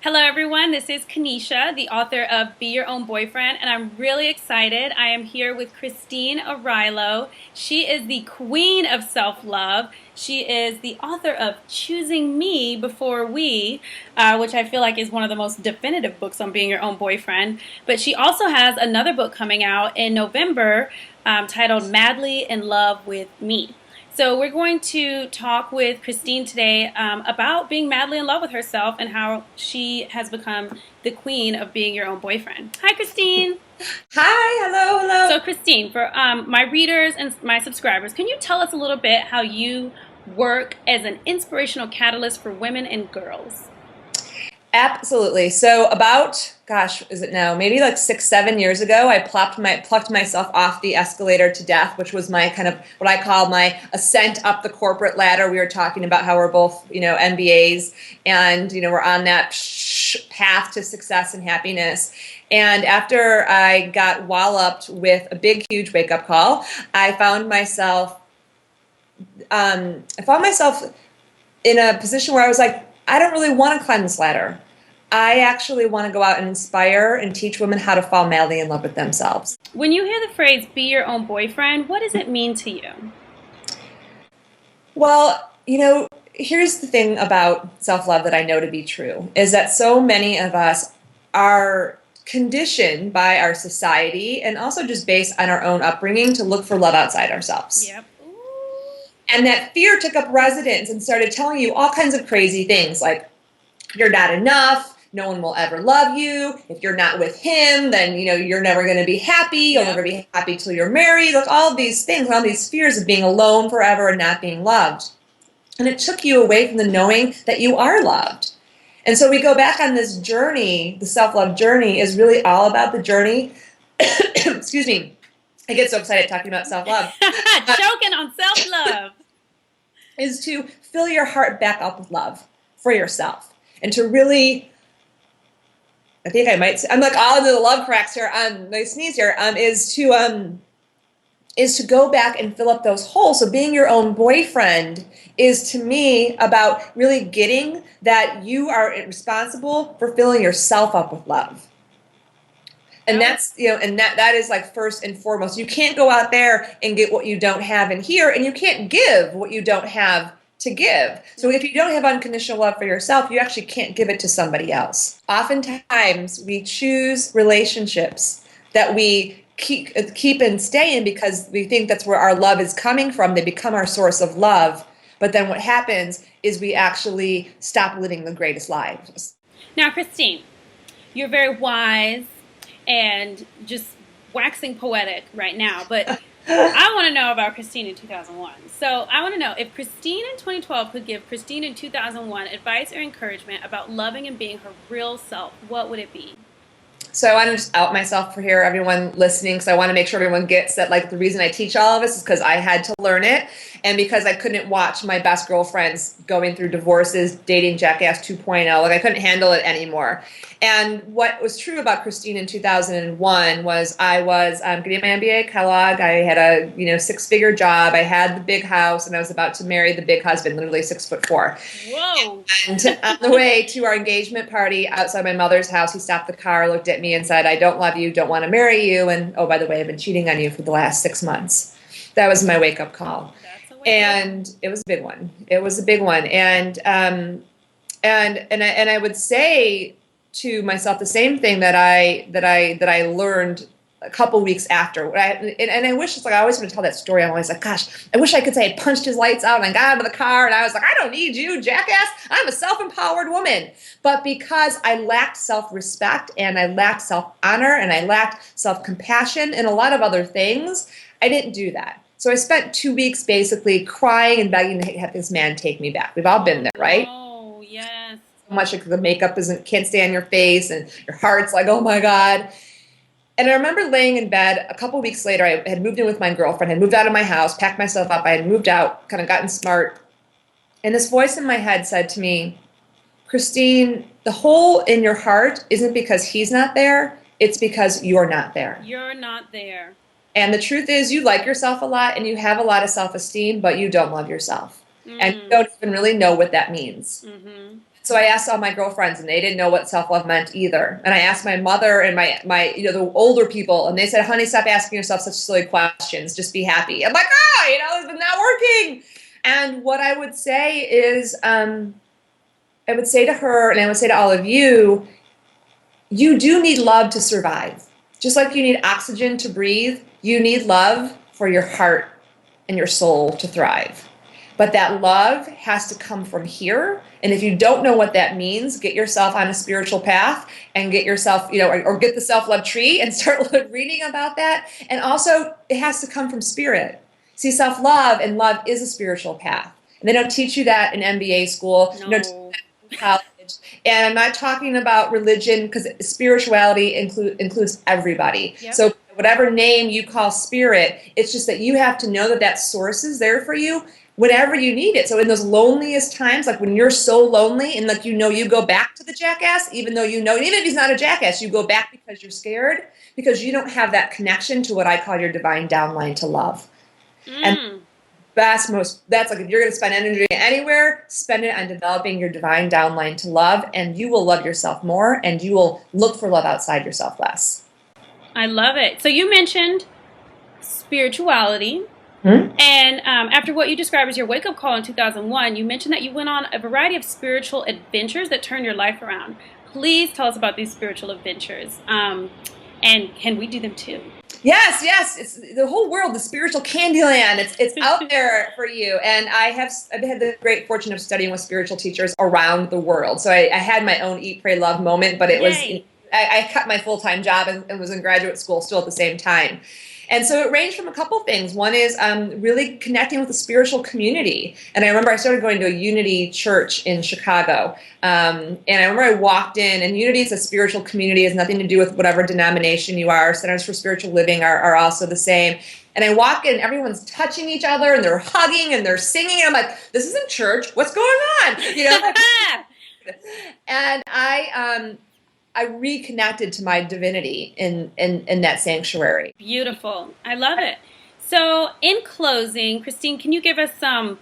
Hello, everyone. This is Kaneisha, the author of Be Your Own Boyfriend, and I'm really excited. I am here with Christine Arylo. She is the queen of self-love. She is the author of Choosing Me Before We, which I feel like is one of the most definitive books on being your own boyfriend. But she also has another book coming out in November titled Madly in Love with Me. So we're going to talk with Christine today about being madly in love with herself and how she has become the queen of being your own boyfriend. Hi, Christine. Hi, hello, So, hello. Christine, for my readers and my subscribers, can you tell us a little bit how you work as an inspirational catalyst for women and girls? Absolutely. So about, gosh, is it now? Maybe like 6, 7 years ago, I plucked myself off the escalator to death, which was my kind of what I call my ascent up the corporate ladder. We were talking about how we're both, MBAs, and we're on that path to success and happiness. And after I got walloped with a big, huge wake up call, I found myself, in a position where I was like, I don't really want to climb this ladder. I actually want to go out and inspire and teach women how to fall madly in love with themselves. When you hear the phrase be your own boyfriend, what does it mean to you? Well, here's the thing about self-love that I know to be true is that so many of us are conditioned by our society and also just based on our own upbringing to look for love outside ourselves. Yep. Ooh. And that fear took up residence and started telling you all kinds of crazy things like you're not enough, no one will ever love you. If you're not with him, then you're never going to be happy. You'll Yep. never be happy till you're married. Like all of these things, all these fears of being alone forever and not being loved. And it took you away from the knowing that you are loved. And so we go back on this journey. The self-love journey is really all about the journey. Excuse me. I get so excited talking about self-love. Choking on self-love. Is to fill your heart back up with love for yourself and to really, I think I might say, I'm like all into the love cracks here on my sneeze here, is to go back and fill up those holes. So being your own boyfriend is to me about really getting that you are responsible for filling yourself up with love. And That was that's, and that is like first and foremost. You can't go out there and get what you don't have in here, and you can't give what you don't have to give. So if you don't have unconditional love for yourself, you actually can't give it to somebody else. Oftentimes, we choose relationships that we keep and stay in because we think that's where our love is coming from. They become our source of love. But then what happens is we actually stop living the greatest lives. Now, Christine, you're very wise and just waxing poetic right now, but I want to know about Christine in 2001. So I want to know if Christine in 2012 could give Christine in 2001 advice or encouragement about loving and being her real self, what would it be? So I want to just out myself for here, everyone listening, because I want to make sure everyone gets that, like, the reason I teach all of this is because I had to learn it and because I couldn't watch my best girlfriends going through divorces, dating Jackass 2.0. Like, I couldn't handle it anymore. And what was true about Christine in 2001 was I was getting my MBA at Kellogg. I had a six-figure job. I had the big house, and I was about to marry the big husband, literally 6'4". Whoa. And on the way to our engagement party outside my mother's house, he stopped the car, looked at me and said, "I don't love you, don't want to marry you, and oh, by the way, I've been cheating on you for the last 6 months." That was my wake-up call. That's a wake up. And it was a big one. It was a big one. And I would say to myself the same thing that I learned a couple weeks after. And I wish, it's like I always want to tell that story. I'm always like, gosh, I wish I could say I punched his lights out and I got out of the car and I was like, I don't need you, jackass. I'm a self-empowered woman. But because I lacked self-respect and I lacked self-honor and I lacked self-compassion and a lot of other things, I didn't do that. So I spent 2 weeks basically crying and begging to have this man take me back. We've all been there, right? Oh, yes. So much like the makeup can't stay on your face and your heart's like, oh my God. And I remember laying in bed a couple weeks later. I had moved in with my girlfriend, had moved out of my house, packed myself up. I had moved out, kind of gotten smart. And this voice in my head said to me, Christine, the hole in your heart isn't because he's not there. It's because you're not there. You're not there. And the truth is you like yourself a lot and you have a lot of self-esteem, but you don't love yourself. And you don't even really know what that means. Mm-hmm. So I asked all my girlfriends, and they didn't know what self-love meant either. And I asked my mother and my the older people, and they said, "Honey, stop asking yourself such silly questions. Just be happy." I'm like, it's not working. And what I would say is, I would say to her, and I would say to all of you, you do need love to survive. Just like you need oxygen to breathe, you need love for your heart and your soul to thrive. But that love has to come from here. And if you don't know what that means, get yourself on a spiritual path and get yourself, or get the self-love tree and start reading about that. And also, it has to come from spirit. See, self-love and love is a spiritual path. And they don't teach you that in MBA school. No. They don't teach you that in college. And I'm not talking about religion, because spirituality includes everybody. Yep. So whatever name you call spirit, it's just that you have to know that that source is there for you whenever you need it. So in those loneliest times, like when you're so lonely and you go back to the jackass, even if he's not a jackass, you go back because you're scared, because you don't have that connection to what I call your divine downline to love. And that's like, if you're going to spend energy anywhere, spend it on developing your divine downline to love, and you will love yourself more, and you will look for love outside yourself less. I love it. So you mentioned spirituality. And after what you described as your wake-up call in 2001, you mentioned that you went on a variety of spiritual adventures that turned your life around. Please tell us about these spiritual adventures. And can we do them too? Yes. It's the whole world, the spiritual Candyland. It's out there for you. And I've had the great fortune of studying with spiritual teachers around the world. So I had my own Eat, Pray, Love moment, but I cut my full-time job and was in graduate school still at the same time. And so it ranged from a couple things. One is really connecting with the spiritual community. And I remember I started going to a Unity church in Chicago. And I remember I walked in, and Unity is a spiritual community. It has nothing to do with whatever denomination you are. Centers for Spiritual Living are also the same. And I walk in, everyone's touching each other, and they're hugging, and they're singing. And I'm like, this isn't church. What's going on? And I reconnected to my divinity in that sanctuary. Beautiful. I love it. So in closing, Christine, can you give us some,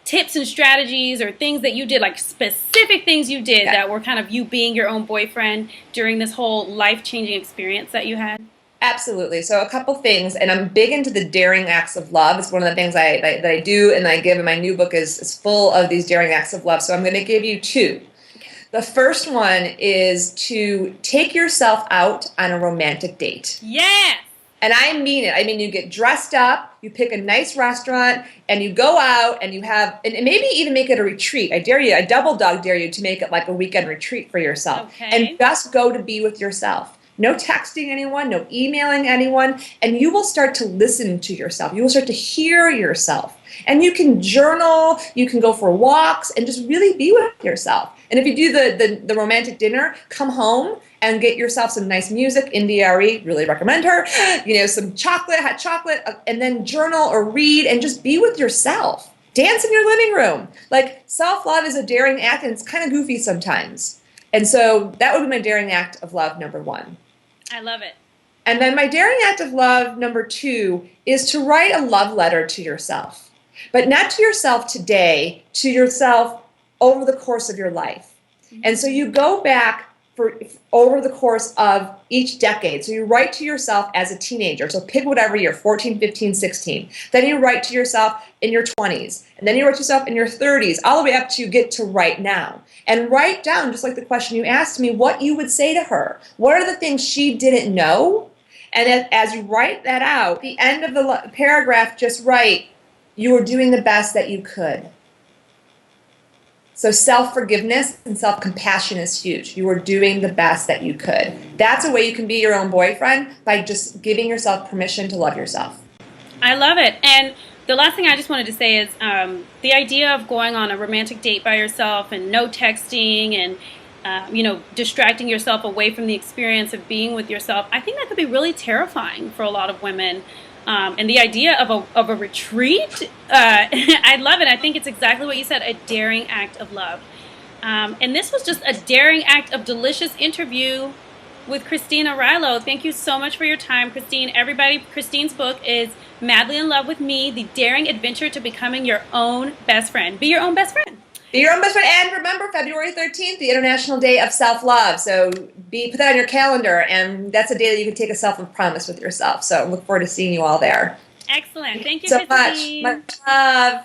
tips and strategies or things that you did, like specific things you did that were kind of you being your own boyfriend during this whole life-changing experience that you had? Absolutely. So a couple things, and I'm big into the daring acts of love. It's one of the things that I do and I give, and my new book is full of these daring acts of love. So I'm going to give you two. The first one is to take yourself out on a romantic date. Yes! And I mean it. I mean, you get dressed up, you pick a nice restaurant, and you go out and you have, and maybe even make it a retreat. I double dog dare you to make it like a weekend retreat for yourself. Okay. And just go to be with yourself. No texting anyone, no emailing anyone, and you will start to listen to yourself. You will start to hear yourself. And you can journal, you can go for walks, and just really be with yourself. And if you do the romantic dinner, come home and get yourself some nice music. India Arylo, really recommend her. Some hot chocolate, and then journal or read and just be with yourself. Dance in your living room. Like, self-love is a daring act, and it's kind of goofy sometimes. And so that would be my daring act of love number one. I love it. And then my daring act of love number two is to write a love letter to yourself. But not to yourself today, to yourself over the course of your life. And so you go back over the course of each decade. So you write to yourself as a teenager. So pick whatever year, 14, 15, 16. Then you write to yourself in your 20s. And then you write to yourself in your 30s, all the way up to you get to right now. And write down, just like the question you asked me, what you would say to her. What are the things she didn't know? And as you write that out, at the end of the paragraph, just write, you were doing the best that you could. So self-forgiveness and self-compassion is huge. You were doing the best that you could. That's a way you can be your own boyfriend, by just giving yourself permission to love yourself. I love it. And the last thing I just wanted to say is the idea of going on a romantic date by yourself and no texting and distracting yourself away from the experience of being with yourself, I think that could be really terrifying for a lot of women. And the idea of a retreat, I love it. I think it's exactly what you said, a daring act of love. And this was just a daring act of delicious interview with Christine Arylo. Thank you so much for your time, Christine. Everybody, Christine's book is Madly in Love with Me, The Daring Adventure to Becoming Your Own Best Friend. Be your own best friend. Be your own best friend. And remember, February 13th, the International Day of Self-Love. So put that on your calendar, and that's a day that you can take a self-love promise with yourself. So look forward to seeing you all there. Excellent. Thank you, So much. Much Christine. love.